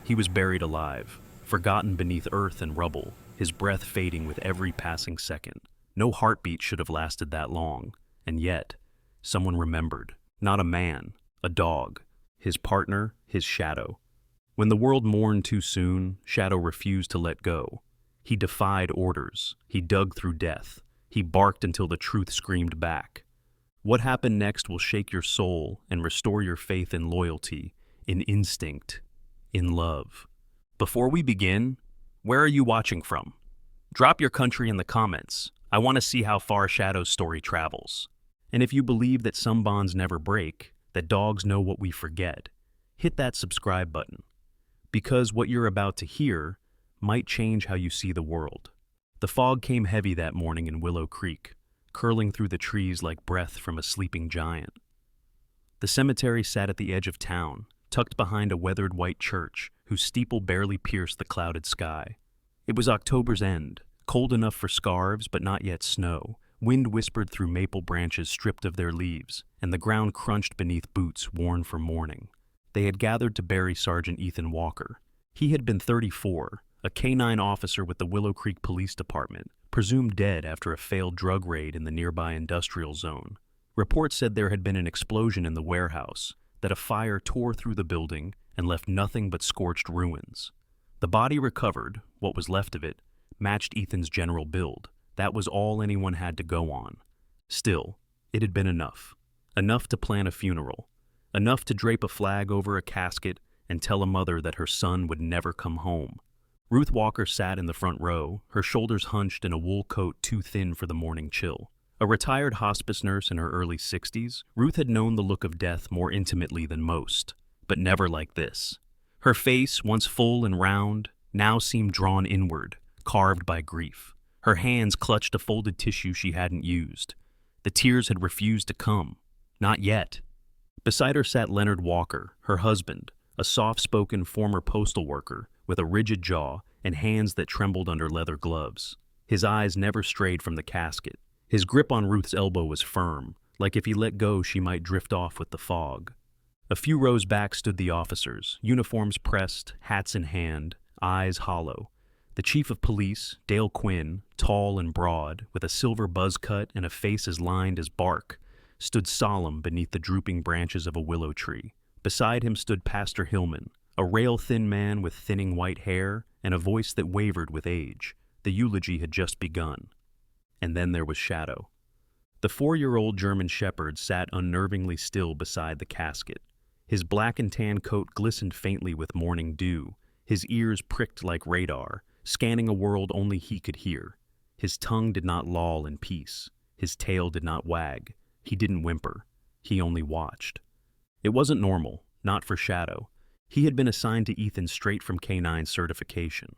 He was buried alive, forgotten beneath earth and rubble, his breath fading with every passing second. No heartbeat should have lasted that long, and yet, someone remembered. Not a man, a dog, his partner, his shadow. When the world mourned too soon, Shadow refused to let go. He defied orders, he dug through death, he barked until the truth screamed back. What happened next will shake your soul and restore your faith in loyalty, in instinct, in love. Before we begin, where are you watching from? Drop your country in the comments. I want to see how far Shadow's story travels. And if you believe that some bonds never break, that dogs know what we forget, hit that subscribe button. Because what you're about to hear might change how you see the world. The fog came heavy that morning in Willow Creek, curling through the trees like breath from a sleeping giant. The cemetery sat at the edge of town, tucked behind a weathered white church whose steeple barely pierced the clouded sky. It was October's end, cold enough for scarves but not yet snow. Wind whispered through maple branches stripped of their leaves, and the ground crunched beneath boots worn for mourning. They had gathered to bury Sergeant Ethan Walker. He had been 34, a K-9 officer with the Willow Creek Police Department, presumed dead after a failed drug raid in the nearby industrial zone. Reports said there had been an explosion in the warehouse, that a fire tore through the building and left nothing but scorched ruins. The body recovered, what was left of it, matched Ethan's general build. That was all anyone had to go on. Still, it had been enough. Enough to plan a funeral. Enough to drape a flag over a casket and tell a mother that her son would never come home. Ruth Walker sat in the front row, her shoulders hunched in a wool coat too thin for the morning chill. A retired hospice nurse in her early 60s, Ruth had known the look of death more intimately than most, but never like this. Her face, once full and round, now seemed drawn inward, carved by grief. Her hands clutched a folded tissue she hadn't used. The tears had refused to come. Not yet. Beside her sat Leonard Walker, her husband, a soft-spoken former postal worker with a rigid jaw and hands that trembled under leather gloves. His eyes never strayed from the casket. His grip on Ruth's elbow was firm, like if he let go she might drift off with the fog. A few rows back stood the officers, uniforms pressed, hats in hand, eyes hollow. The chief of police, Dale Quinn, tall and broad, with a silver buzz cut and a face as lined as bark, stood solemn beneath the drooping branches of a willow tree. Beside him stood Pastor Hillman, a rail-thin man with thinning white hair and a voice that wavered with age. The eulogy had just begun. And then there was Shadow. The 4-year-old German shepherd sat unnervingly still beside the casket. His black and tan coat glistened faintly with morning dew, his ears pricked like radar, scanning a world only he could hear. His tongue did not loll in peace. His tail did not wag. He didn't whimper. He only watched. It wasn't normal, not for Shadow. He had been assigned to Ethan straight from K-9 certification.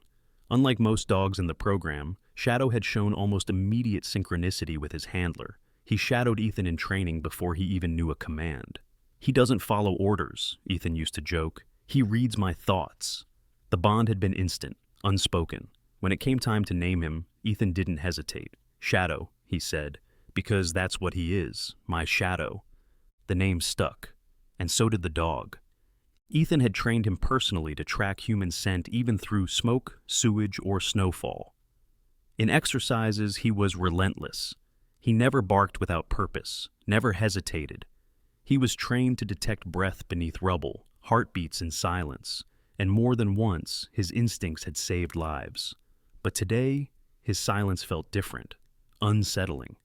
Unlike most dogs in the program, Shadow had shown almost immediate synchronicity with his handler. He shadowed Ethan in training before he even knew a command. "He doesn't follow orders," Ethan used to joke. "He reads my thoughts." The bond had been instant, unspoken. When it came time to name him, Ethan didn't hesitate. "Shadow," he said, "because that's what he is, my shadow." The name stuck, and so did the dog. Ethan had trained him personally to track human scent even through smoke, sewage, or snowfall. In exercises, he was relentless. He never barked without purpose, never hesitated. He was trained to detect breath beneath rubble, heartbeats in silence, and more than once, his instincts had saved lives. But today, his silence felt different, unsettling.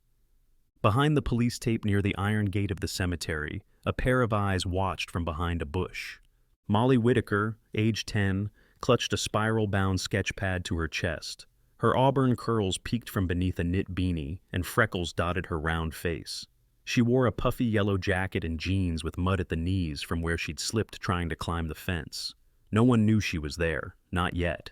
Behind the police tape near the iron gate of the cemetery, a pair of eyes watched from behind a bush. Molly Whitaker, age 10, clutched a spiral-bound sketch pad to her chest. Her auburn curls peeked from beneath a knit beanie, and freckles dotted her round face. She wore a puffy yellow jacket and jeans with mud at the knees from where she'd slipped trying to climb the fence. No one knew she was there, not yet.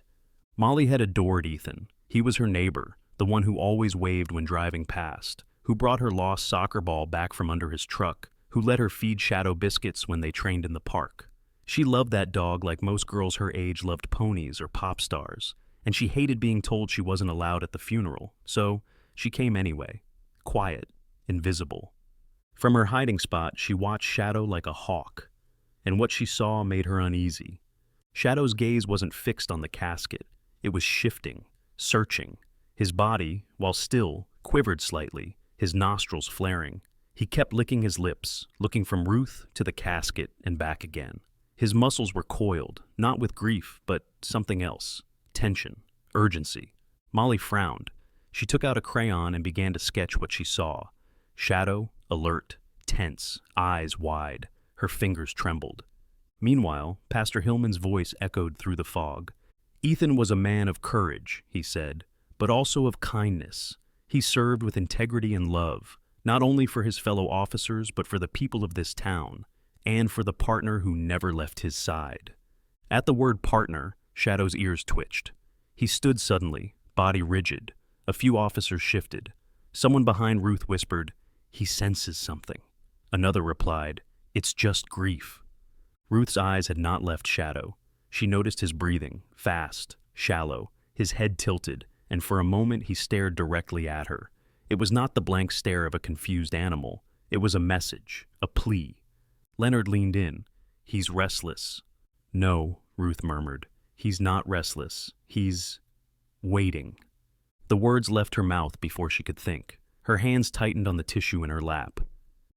Molly had adored Ethan. He was her neighbor, the one who always waved when driving past, who brought her lost soccer ball back from under his truck, who let her feed Shadow biscuits when they trained in the park. She loved that dog like most girls her age loved ponies or pop stars, and she hated being told she wasn't allowed at the funeral, so she came anyway, quiet, invisible. From her hiding spot, she watched Shadow like a hawk, and what she saw made her uneasy. Shadow's gaze wasn't fixed on the casket. It was shifting, searching. His body, while still, quivered slightly, his nostrils flaring. He kept licking his lips, looking from Ruth to the casket and back again. His muscles were coiled, not with grief, but something else. Tension, urgency. Molly frowned. She took out a crayon and began to sketch what she saw. Shadow, alert, tense, eyes wide. Her fingers trembled. Meanwhile, Pastor Hillman's voice echoed through the fog. Ethan was a man of courage, he said, but also of kindness. He served with integrity and love, not only for his fellow officers, but for the people of this town, and for the partner who never left his side. At the word partner, Shadow's ears twitched. He stood suddenly, body rigid. A few officers shifted. Someone behind Ruth whispered, "He senses something." Another replied, "It's just grief." Ruth's eyes had not left Shadow. She noticed his breathing, fast, shallow, his head tilted, and for a moment he stared directly at her. It was not the blank stare of a confused animal. It was a message, a plea. Leonard leaned in. "He's restless." "No," Ruth murmured. "He's not restless. He's waiting." The words left her mouth before she could think. Her hands tightened on the tissue in her lap.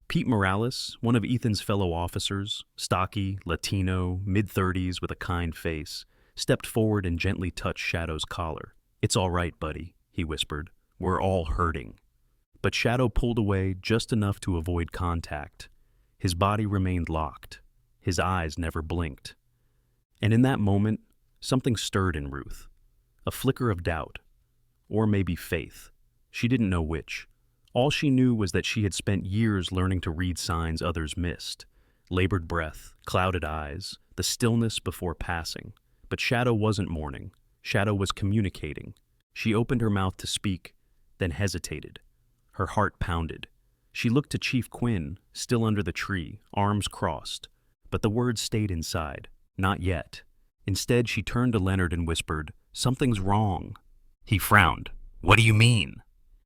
Pete Morales, one of Ethan's fellow officers, stocky, Latino, mid-30s with a kind face, stepped forward and gently touched Shadow's collar. "It's all right, buddy," he whispered. "We're all hurting." But Shadow pulled away just enough to avoid contact. His body remained locked. His eyes never blinked. And in that moment, something stirred in Ruth. A flicker of doubt. Or maybe faith. She didn't know which. All she knew was that she had spent years learning to read signs others missed. Labored breath, clouded eyes, the stillness before passing. But Shadow wasn't mourning. Shadow was communicating. She opened her mouth to speak, then hesitated. Her heart pounded. She looked to Chief Quinn, still under the tree, arms crossed. But the words stayed inside. Not yet. Instead, she turned to Leonard and whispered, "Something's wrong." He frowned. "What do you mean?"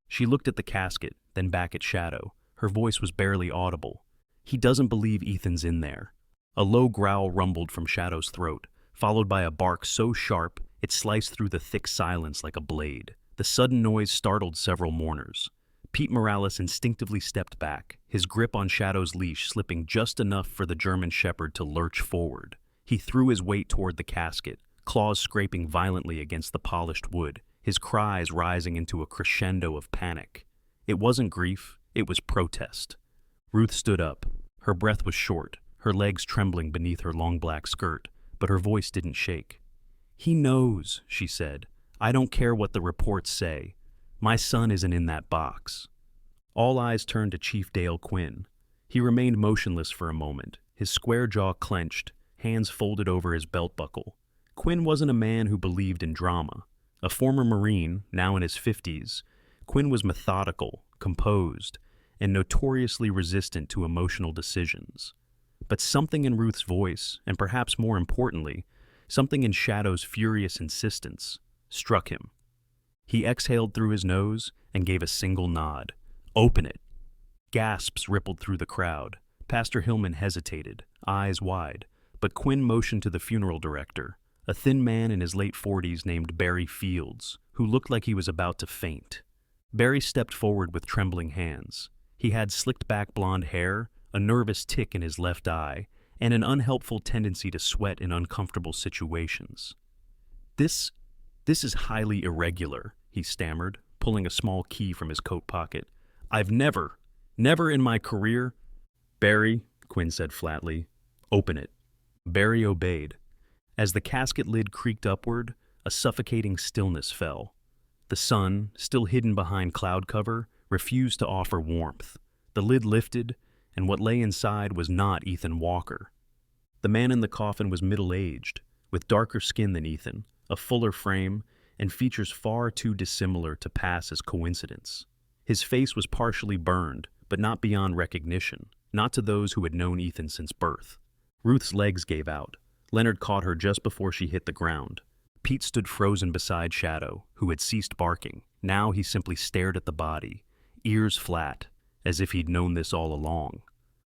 She looked at the casket, then back at Shadow. Her voice was barely audible. "He doesn't believe Ethan's in there." A low growl rumbled from Shadow's throat, followed by a bark so sharp it sliced through the thick silence like a blade. The sudden noise startled several mourners. Pete Morales instinctively stepped back, his grip on Shadow's leash slipping just enough for the German shepherd to lurch forward. He threw his weight toward the casket, claws scraping violently against the polished wood, his cries rising into a crescendo of panic. It wasn't grief, it was protest. Ruth stood up. Her breath was short, her legs trembling beneath her long black skirt, but her voice didn't shake. "He knows," she said. "I don't care what the reports say. My son isn't in that box." All eyes turned to Chief Dale Quinn. He remained motionless for a moment, his square jaw clenched, hands folded over his belt buckle. Quinn wasn't a man who believed in drama. A former Marine, now in his 50s, Quinn was methodical, composed, and notoriously resistant to emotional decisions. But something in Ruth's voice, and perhaps more importantly, something in Shadow's furious insistence, struck him. He exhaled through his nose and gave a single nod. "Open it." Gasps rippled through the crowd. Pastor Hillman hesitated, eyes wide, but Quinn motioned to the funeral director, a thin man in his late 40s named Barry Fields, who looked like he was about to faint. Barry stepped forward with trembling hands. He had slicked back blonde hair, a nervous tic in his left eye, and an unhelpful tendency to sweat in uncomfortable situations. This is highly irregular," he stammered, pulling a small key from his coat pocket. "I've never in my career—" "Barry," Quinn said flatly, "open it." Barry obeyed. As the casket lid creaked upward, a suffocating stillness fell. The sun, still hidden behind cloud cover, refused to offer warmth. The lid lifted, and what lay inside was not Ethan Walker. The man in the coffin was middle-aged, with darker skin than Ethan, a fuller frame, and features far too dissimilar to pass as coincidence. His face was partially burned, but not beyond recognition, not to those who had known Ethan since birth. Ruth's legs gave out. Leonard caught her just before she hit the ground. Pete stood frozen beside Shadow, who had ceased barking. Now he simply stared at the body, ears flat, as if he'd known this all along.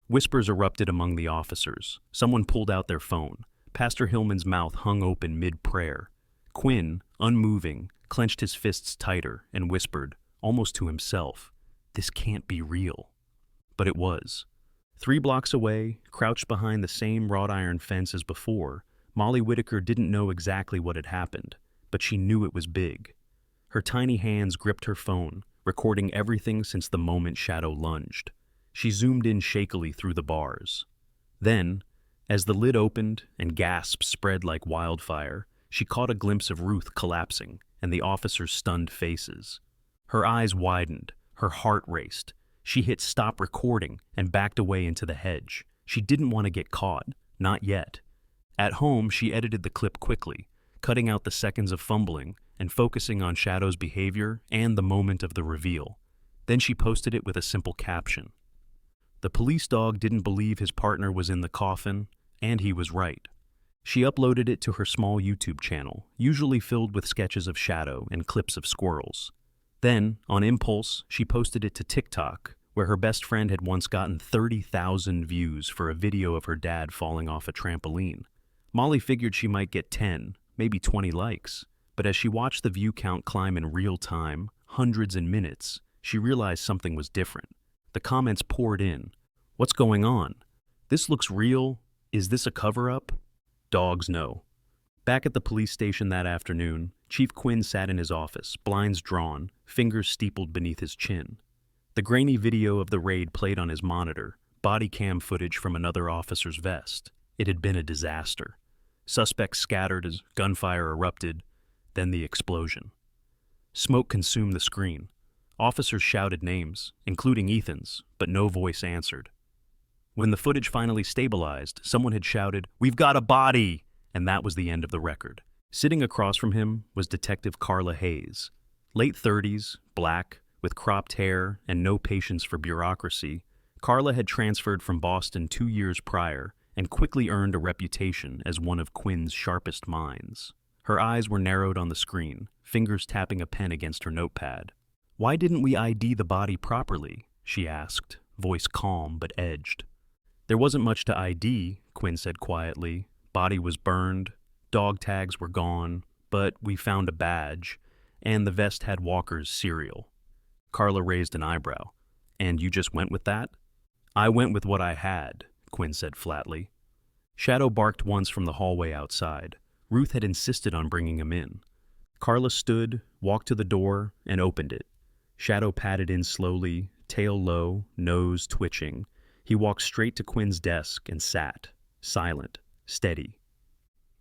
Whispers erupted among the officers. Someone pulled out their phone. Pastor Hillman's mouth hung open mid-prayer. Quinn, unmoving, clenched his fists tighter and whispered, almost to himself, "This can't be real." But it was. 3 blocks away, crouched behind the same wrought iron fence as before, Molly Whitaker didn't know exactly what had happened, but she knew it was big. Her tiny hands gripped her phone, recording everything since the moment Shadow lunged. She zoomed in shakily through the bars. Then, as the lid opened and gasps spread like wildfire, she caught a glimpse of Ruth collapsing and the officers' stunned faces. Her eyes widened, her heart raced. She hit stop recording and backed away into the hedge. She didn't want to get caught, not yet. At home, she edited the clip quickly, cutting out the seconds of fumbling and focusing on Shadow's behavior and the moment of the reveal. Then she posted it with a simple caption. The police dog didn't believe his partner was in the coffin, and he was right. She uploaded it to her small YouTube channel, usually filled with sketches of Shadow and clips of squirrels. Then, on impulse, she posted it to TikTok, where her best friend had once gotten 30,000 views for a video of her dad falling off a trampoline. Molly figured she might get 10, maybe 20 likes, but as she watched the view count climb in real time, hundreds in minutes, she realized something was different. The comments poured in. "What's going on? This looks real. Is this a cover-up?" Dogs know. Back at the police station that afternoon, Chief Quinn sat in his office, blinds drawn, fingers steepled beneath his chin. The grainy video of the raid played on his monitor, body cam footage from another officer's vest. It had been a disaster. Suspects scattered as gunfire erupted, then the explosion. Smoke consumed the screen. Officers shouted names, including Ethan's, but no voice answered. When the footage finally stabilized, someone had shouted, "We've got a body!" And that was the end of the record. Sitting across from him was Detective Carla Hayes. Late 30s, black, with cropped hair and no patience for bureaucracy, Carla had transferred from Boston 2 years prior and quickly earned a reputation as one of Quinn's sharpest minds. Her eyes were narrowed on the screen, fingers tapping a pen against her notepad. "Why didn't we ID the body properly?" she asked, voice calm but edged. "There wasn't much to ID," Quinn said quietly. "Body was burned, dog tags were gone, but we found a badge, and the vest had Walker's cereal." Carla raised an eyebrow. "And you just went with that?" "I went with what I had," Quinn said flatly. Shadow barked once from the hallway outside. Ruth had insisted on bringing him in. Carla stood, walked to the door, and opened it. Shadow padded in slowly, tail low, nose twitching. He walked straight to Quinn's desk and sat, silent, steady.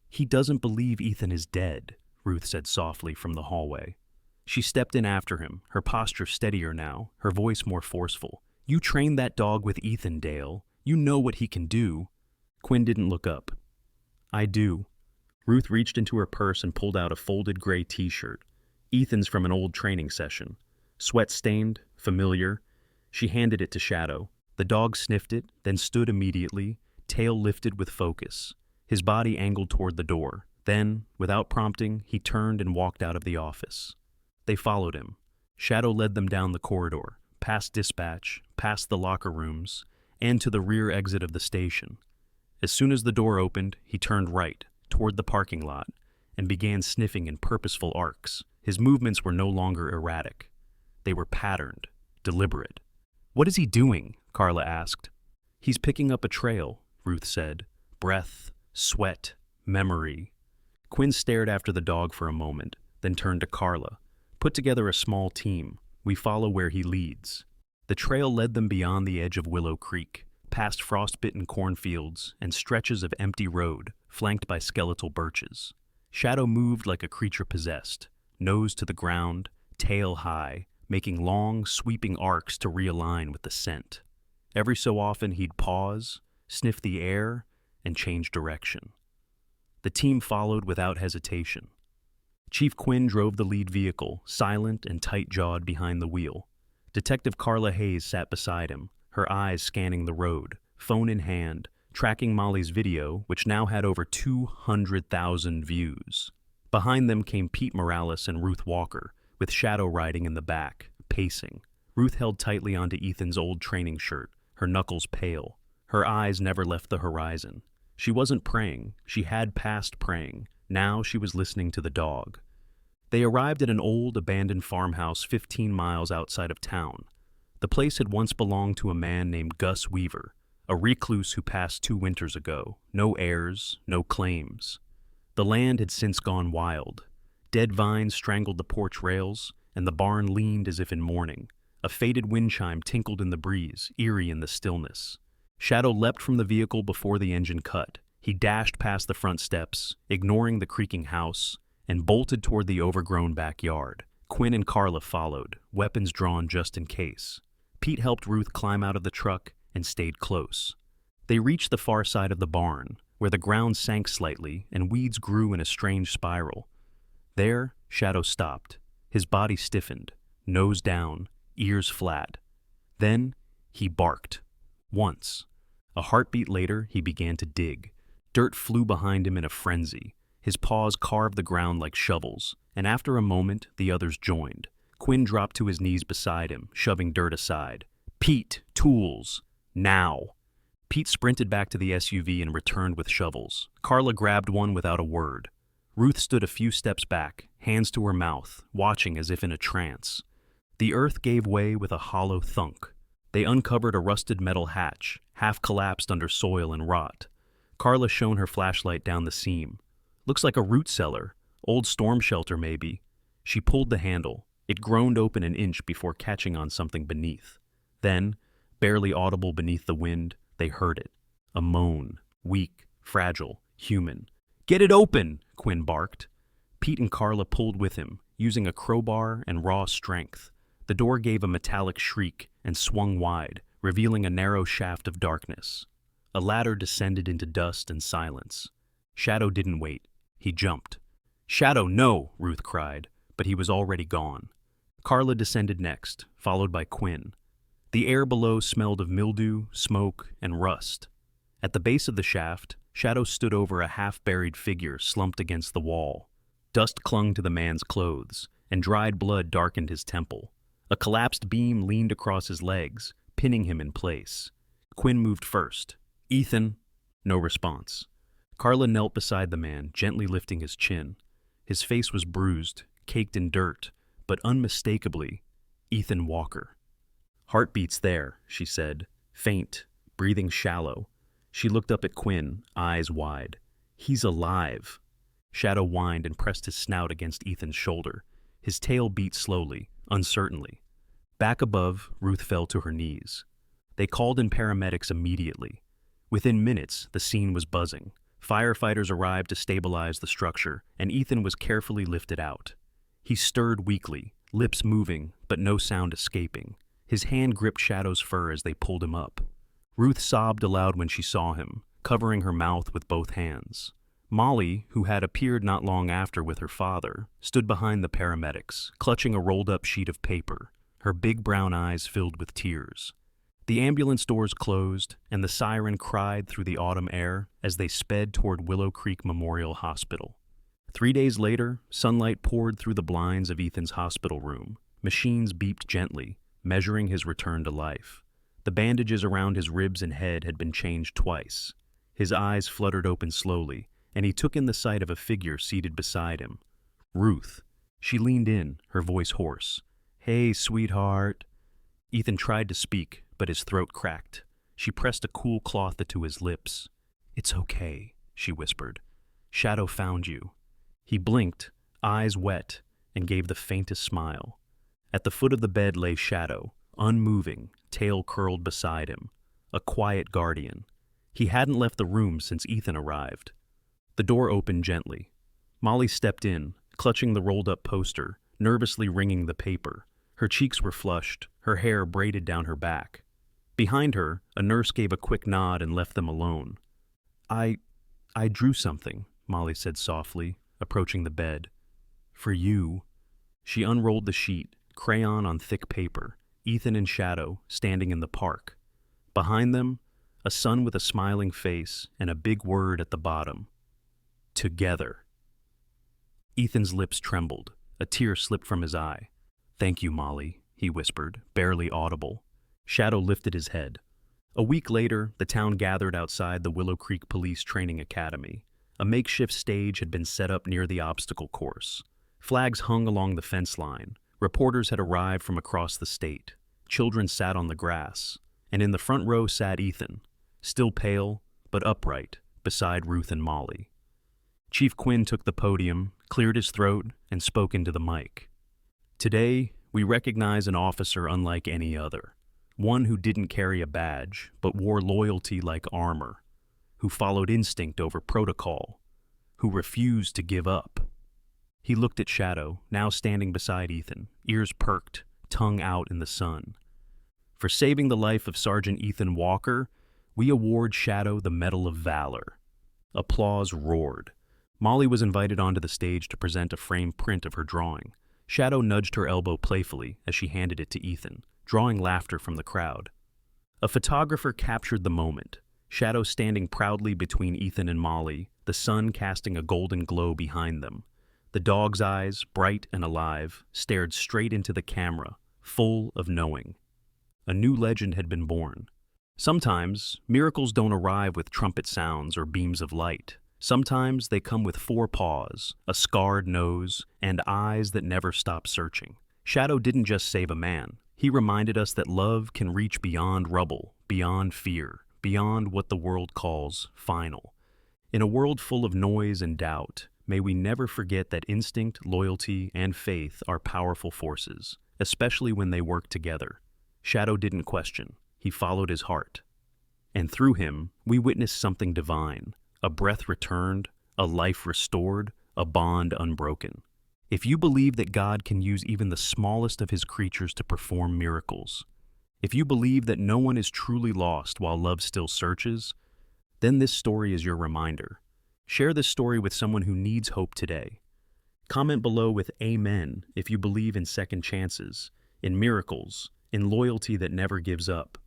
"He doesn't believe Ethan is dead," Ruth said softly from the hallway. She stepped in after him, her posture steadier now, her voice more forceful. "You trained that dog with Ethan, Dale. You know what he can do." Quinn didn't look up. "I do." Ruth reached into her purse and pulled out a folded gray t-shirt. Ethan's from an old training session. Sweat-stained, familiar. She handed it to Shadow. The dog sniffed it, then stood immediately, tail lifted with focus. His body angled toward the door. Then, without prompting, he turned and walked out of the office. They followed him. Shadow led them down the corridor, past dispatch, past the locker rooms, and to the rear exit of the station. As soon as the door opened, he turned right, toward the parking lot, and began sniffing in purposeful arcs. His movements were no longer erratic. They were patterned, deliberate. "What is he doing?" Carla asked. "He's picking up a trail," Ruth said. "Breath, sweat, memory." Quinn stared after the dog for a moment, then turned to Carla. "Put together a small team. We follow where he leads." The trail led them beyond the edge of Willow Creek, past frostbitten cornfields and stretches of empty road, flanked by skeletal birches. Shadow moved like a creature possessed, nose to the ground, tail high, making long, sweeping arcs to realign with the scent. Every so often he'd pause, sniff the air, and change direction. The team followed without hesitation. Chief Quinn drove the lead vehicle, silent and tight-jawed behind the wheel. Detective Carla Hayes sat beside him, her eyes scanning the road, phone in hand, tracking Molly's video, which now had over 200,000 views. Behind them came Pete Morales and Ruth Walker, with Shadow riding in the back, pacing. Ruth held tightly onto Ethan's old training shirt, her knuckles pale. Her eyes never left the horizon. She wasn't praying. She had passed praying. Now she was listening to the dog. They arrived at an old, abandoned farmhouse 15 miles outside of town. The place had once belonged to a man named Gus Weaver, a recluse who passed 2 winters ago. No heirs, no claims. The land had since gone wild. Dead vines strangled the porch rails, and the barn leaned as if in mourning. A faded wind chime tinkled in the breeze, eerie in the stillness. Shadow leapt from the vehicle before the engine cut. He dashed past the front steps, ignoring the creaking house, and bolted toward the overgrown backyard. Quinn and Carla followed, weapons drawn just in case. Pete helped Ruth climb out of the truck and stayed close. They reached the far side of the barn, where the ground sank slightly and weeds grew in a strange spiral. There, Shadow stopped. His body stiffened, nose down, ears flat. Then, he barked. Once. A heartbeat later, he began to dig. Dirt flew behind him in a frenzy. His paws carved the ground like shovels, and after a moment, the others joined. Quinn dropped to his knees beside him, shoving dirt aside. "Pete, tools! Now!" Pete sprinted back to the SUV and returned with shovels. Carla grabbed one without a word. Ruth stood a few steps back, hands to her mouth, watching as if in a trance. The earth gave way with a hollow thunk. They uncovered a rusted metal hatch, half collapsed under soil and rot. Carla shone her flashlight down the seam. "Looks like a root cellar. Old storm shelter, maybe." She pulled the handle. It groaned open an inch before catching on something beneath. Then, barely audible beneath the wind, they heard it. A moan. Weak, fragile, human. "Get it open!" Quinn barked. Pete and Carla pulled with him, using a crowbar and raw strength. The door gave a metallic shriek and swung wide, revealing a narrow shaft of darkness. A ladder descended into dust and silence. Shadow didn't wait. He jumped. "Shadow, no!" Ruth cried, but he was already gone. Carla descended next, followed by Quinn. The air below smelled of mildew, smoke, and rust. At the base of the shaft, Shadow stood over a half-buried figure slumped against the wall. Dust clung to the man's clothes, and dried blood darkened his temple. A collapsed beam leaned across his legs, pinning him in place. Quinn moved first. "Ethan?" No response. Carla knelt beside the man, gently lifting his chin. His face was bruised, caked in dirt, but unmistakably, Ethan Walker. "Heartbeats there," she said, faint, breathing shallow. She looked up at Quinn, eyes wide. "He's alive." Shadow whined and pressed his snout against Ethan's shoulder. His tail beat slowly, uncertainly. Back above, Ruth fell to her knees. They called in paramedics immediately. Within minutes, the scene was buzzing. Firefighters arrived to stabilize the structure, and Ethan was carefully lifted out. He stirred weakly, lips moving, but no sound escaping. His hand gripped Shadow's fur as they pulled him up. Ruth sobbed aloud when she saw him, covering her mouth with both hands. Molly, who had appeared not long after with her father, stood behind the paramedics, clutching a rolled-up sheet of paper, her big brown eyes filled with tears. The ambulance doors closed, and the siren cried through the autumn air as they sped toward Willow Creek Memorial Hospital. 3 days later, sunlight poured through the blinds of Ethan's hospital room. Machines beeped gently, measuring his return to life. The bandages around his ribs and head had been changed twice. His eyes fluttered open slowly, and he took in the sight of a figure seated beside him. Ruth. She leaned in, her voice hoarse. "Hey, sweetheart." Ethan tried to speak, but his throat cracked. She pressed a cool cloth to his lips. "It's okay," she whispered. "Shadow found you." He blinked, eyes wet, and gave the faintest smile. At the foot of the bed lay Shadow, unmoving, tail curled beside him, a quiet guardian. He hadn't left the room since Ethan arrived. The door opened gently. Molly stepped in, clutching the rolled-up poster, nervously wringing the paper. Her cheeks were flushed, her hair braided down her back. Behind her, a nurse gave a quick nod and left them alone. I drew something," Molly said softly, approaching the bed. "For you." She unrolled the sheet, crayon on thick paper, Ethan and Shadow standing in the park. Behind them, a sun with a smiling face and a big word at the bottom. Together. Ethan's lips trembled. A tear slipped from his eye. "Thank you, Molly," he whispered, barely audible. Shadow lifted his head. A week later, the town gathered outside the Willow Creek Police Training Academy. A makeshift stage had been set up near the obstacle course. Flags hung along the fence line. Reporters had arrived from across the state. Children sat on the grass, and in the front row sat Ethan, still pale but upright, beside Ruth and Molly. Chief Quinn took the podium, cleared his throat, and spoke into the mic. Today, we recognize an officer unlike any other, one who didn't carry a badge but wore loyalty like armor, who followed instinct over protocol, who refused to give up. He looked at Shadow, now standing beside Ethan, ears perked, tongue out in the sun. For saving the life of Sergeant Ethan Walker, we award Shadow the Medal of Valor. Applause roared. Molly was invited onto the stage to present a framed print of her drawing. Shadow nudged her elbow playfully as she handed it to Ethan, drawing laughter from the crowd. A photographer captured the moment, Shadow standing proudly between Ethan and Molly, the sun casting a golden glow behind them. The dog's eyes, bright and alive, stared straight into the camera, full of knowing. A new legend had been born. Sometimes, miracles don't arrive with trumpet sounds or beams of light. Sometimes they come with 4 paws, a scarred nose, and eyes that never stop searching. Shadow didn't just save a man. He reminded us that love can reach beyond rubble, beyond fear, beyond what the world calls final. In a world full of noise and doubt, may we never forget that instinct, loyalty, and faith are powerful forces, especially when they work together. Shadow didn't question. He followed his heart. And through him, we witnessed something divine. A breath returned, a life restored, a bond unbroken. If you believe that God can use even the smallest of his creatures to perform miracles, if you believe that no one is truly lost while love still searches, then this story is your reminder. Share this story with someone who needs hope today. Comment below with Amen if you believe in second chances, in miracles, in loyalty that never gives up.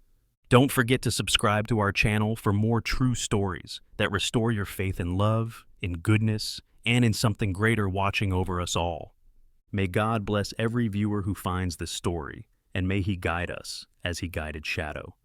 Don't forget to subscribe to our channel for more true stories that restore your faith in love, in goodness, and in something greater watching over us all. May God bless every viewer who finds this story, and may he guide us as he guided Shadow.